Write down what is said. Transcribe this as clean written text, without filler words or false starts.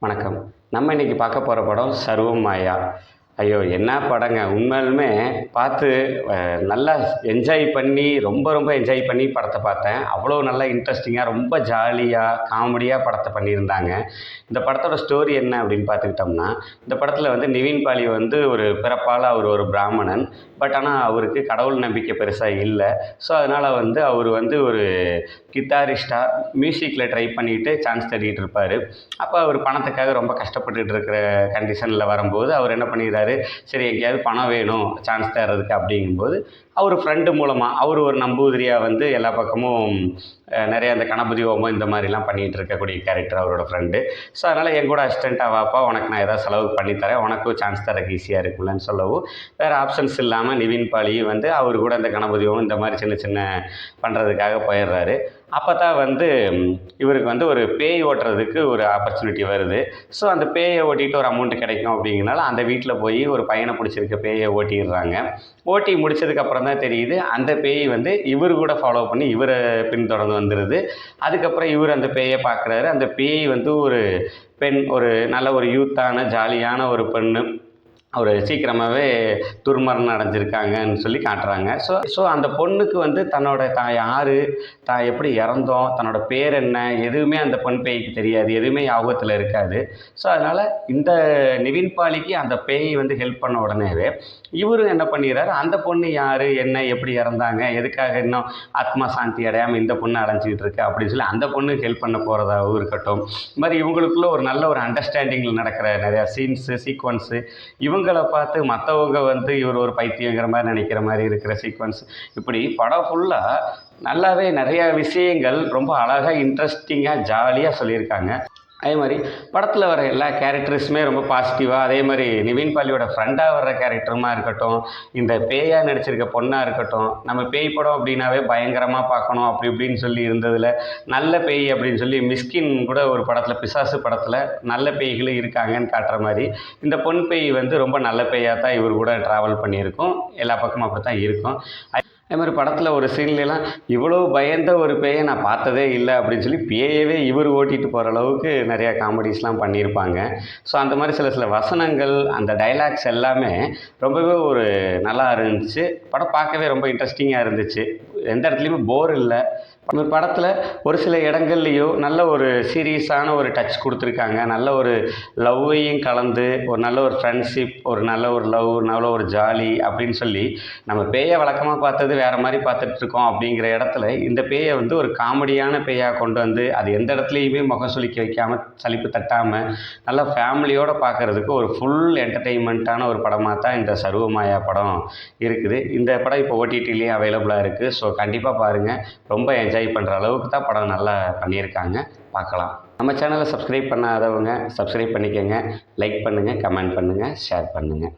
வணக்கம். நம்ம இன்னைக்கு பார்க்க போற படம் சர்வம் மாயா. ஐயோ! என்ன படங்க! உண்மையாலுமே பார்த்து நல்லா என்ஜாய் பண்ணி ரொம்ப என்ஜாய் பண்ணி படத்த பார்த்தேன். அவ்வளோ நல்லா இன்ட்ரஸ்டிங்கா, ரொம்ப ஜாலியா, காமெடியா படத்த பண்ணியிருந்தாங்க. இந்த படத்தோட ஸ்டோரி என்ன அப்படின்னு பார்த்துக்கிட்டோம்னா, இந்த படத்தில வந்து நிவின் பாலி வந்து ஒரு பிறப்பால அவர் ஒரு பிராமணன். பட் ஆனா அவருக்கு கடவுள் நம்பிக்கை பெருசா இல்ல. ஸோ அதனால வந்து அவரு வந்து ஒரு கித்தாரிஸ்ட்டா மியூசிக்ல ட்ரை பண்ணிட்டு சான்ஸ் தேடிட்டு இருப்பாரு. அப்ப அவரு பணத்துக்காக ரொம்ப கஷ்டப்பட்டுட்டு இருக்கிற கண்டிஷன்ல வரும்போது, அவர் என்ன பண்ணிறாரு, சரி எங்கேயாவது பணம் வேணும் சான்ஸ் தேடுறதுக்கு அப்படிங்கும்போது, அவர் ஃப்ரெண்டு மூலமா அவர் ஒரு நம்பூதிரியா வந்து எல்லா பக்கமும் நெறைய அந்த கணபதி ஹோமம் இந்த மாரிலாம் பண்ணிட்டு இருக்கக்கூடிய கேரக்டர் அவரோட ஃப்ரெண்டு. ஸோ அதனால என் கூட அசிஸ்டன்ட்டா வாப்பா, உனக்கு நான் ஏதாவது செலவுக்கு பண்ணி தரேன். உனக்கும் சான்ஸ் தர்றதுக்கு ஈஸியா இருக்கும்லன்னு சொல்லவும், வேற ஆப்ஷன்ஸ் இல்லாம நிவின் பாலியும் வந்து அவரு கூட இந்த கணபதி ஹோமம் இந்த மாரி சின்ன சின்ன பண்றதுக்காக போயிடுறாரு. அப்பதான் வந்து இவருக்கு வந்து ஒரு பேய் ஓட்டுறதுக்கு ஒரு ஆப்பர்ச்சுனிட்டி வருது. ஸோ அந்த பேய ஓட்டிட்டு ஒரு அமௌண்ட் கிடைக்கும் அப்படிங்கிறனால, அந்த வீட்ல போய் ஒரு பையன புடிச்சிருக்க பேய ஓட்டிர்றாங்க. ஓட்டி முடிச்சதுக்கு அப்புறம் தான் தெரியுது, அந்த பேய் வந்து இவரு கூட ஃபாலோ பண்ணி இவர பின்தொடர்ந்து வந்துருது. அதுக்கப்புறம் இவரு அந்த பேய பார்க்குறாரு. அந்த பேய் வந்து ஒரு பெண், ஒரு நல்ல ஒரு யூத்தான, ஜாலியான ஒரு பெண்ணு. ஒரு சீக்கிரமாவே துர்மரணம் அடைஞ்சிருக்காங்கன்னு சொல்லி காட்டுறாங்க. ஸோ ஸோ அந்த பொண்ணுக்கு வந்து தன்னோட தான் யாரு, தான் எப்படி இறந்தோம், தன்னோட பேர் என்ன, எதுவுமே அந்த பெண் பேய்க்கு தெரியாது. எதுவுமே ஞாபகத்துல இருக்காது. ஸோ அதனால இந்த நிவின் பாலிக்கு அந்த பேய் வந்து ஹெல்ப் பண்ண உடனேவே, இவரும் என்ன பண்ணிறாரு, அந்த பொண்ணு யாரு, என்ன, எப்படி இறந்தாங்க, எதுக்காக இன்னும் ஆத்மா சாந்தி அடையாம இந்த பொண்ணு அலைஞ்சுக்கிட்டு இருக்கு அப்படின்னு சொல்லி அந்த பொண்ணுக்கு ஹெல்ப் பண்ண போறதாவும் இருக்கட்டும். இது மாரி இவங்களுக்குள்ள ஒரு நல்ல ஒரு அண்டர்ஸ்டாண்டிங்ல நடக்கிற நிறையா சீன்ஸு, சீக்வென்ஸு, இவங்கள பார்த்து மற்றவங்க வந்து இவர் ஒரு பைத்தியங்கிற மாதிரி நினைக்கிற மாதிரி இருக்கிற சீக்வன்ஸ், இப்படி படம் ஃபுல்லா நல்லாவே நிறைய விஷயங்கள் ரொம்ப அழகா இன்ட்ரெஸ்டிங்காக ஜாலியாக சொல்லியிருக்காங்க. அதே மாதிரி படத்தில் வர எல்லா கேரக்டர்ஸுமே ரொம்ப பாசிட்டிவாக, அதே மாதிரி நிவின் பாலியோட ஃப்ரெண்டாக வர்ற கேரக்டருமா இருக்கட்டும், இந்த பேயா நடிச்சிருக்க பொண்ணாக இருக்கட்டும், நம்ம பேய் படம் அப்படின்னாவே பயங்கரமாக பார்க்கணும் அப்படி இப்படின்னு சொல்லி இருந்ததில், நல்ல பேய் அப்படின்னு சொல்லி மிஸ்கின் கூட ஒரு படத்தில், பிசாசு படத்தில் நல்ல பேய்களும் இருக்காங்கன்னு காட்டுற மாதிரி, இந்த பொன் பேய் வந்து ரொம்ப நல்ல பேயாக தான் இவர் கூட ட்ராவல் பண்ணியிருக்கும். எல்லா பக்கமும் அப்படி தான் இருக்கும். அதே மாதிரி படத்தில் ஒரு சீன்லலாம் இவ்வளோ பயந்த ஒரு பேயை நான் பார்த்ததே இல்லை அப்படின்னு சொல்லி பேயவே இவர் ஓட்டிட்டு போகிற அளவுக்கு நிறையா காமெடிஸ்லாம் பண்ணியிருப்பாங்க. ஸோ அந்த மாதிரி சில சில வசனங்கள், அந்த டைலாக்ஸ் எல்லாமே ரொம்பவே ஒரு நல்லா இருந்துச்சு. படம் பார்க்கவே ரொம்ப இன்ட்ரெஸ்டிங்காக இருந்துச்சு. எந்த இடத்துலையுமே போர் இல்லை. ஒரு படத்தில் ஒரு சில இடங்கள்லையும் நல்ல ஒரு சீரியஸான ஒரு டச் கொடுத்துருக்காங்க. நல்ல ஒரு லவ்வையும் கலந்து, ஒரு நல்ல ஒரு ஃப்ரெண்ட்ஷிப், ஒரு நல்ல ஒரு லவ், நல்ல ஒரு ஜாலி அப்படின்னு சொல்லி, நம்ம பேயை வழக்கமாக பார்த்தது வேறு மாதிரி பார்த்துட்ருக்கோம் அப்படிங்கிற இடத்துல, இந்த பேயை வந்து ஒரு காமெடியான பேயாக கொண்டு வந்து, அது எந்த இடத்துலையுமே முகம் சுளிக்க வைக்காமல், சலிப்பு தட்டாமல், நல்லா ஃபேமிலியோடு பார்க்குறதுக்கு ஒரு ஃபுல் என்டர்டெயின்மெண்ட்டான ஒரு படமாக தான் இந்த சர்வமாயா படம் இருக்குது. இந்த படம் இப்போ ஓடிடிலேயே அவைலபிளாக இருக்குது. ஸோ கண்டிப்பாக பாருங்கள். ரொம்ப என்ஜாய் பண்ணுற அளவுக்கு தான் படம் நல்லா பண்ணியிருக்காங்க. பார்க்கலாம். நம்ம சேனலை சப்ஸ்கிரைப் பண்ணாதவங்க சப்ஸ்கிரைப் பண்ணிக்கங்க. லைக் பண்ணுங்கள், கமெண்ட் பண்ணுங்கள், ஷேர் பண்ணுங்கள்.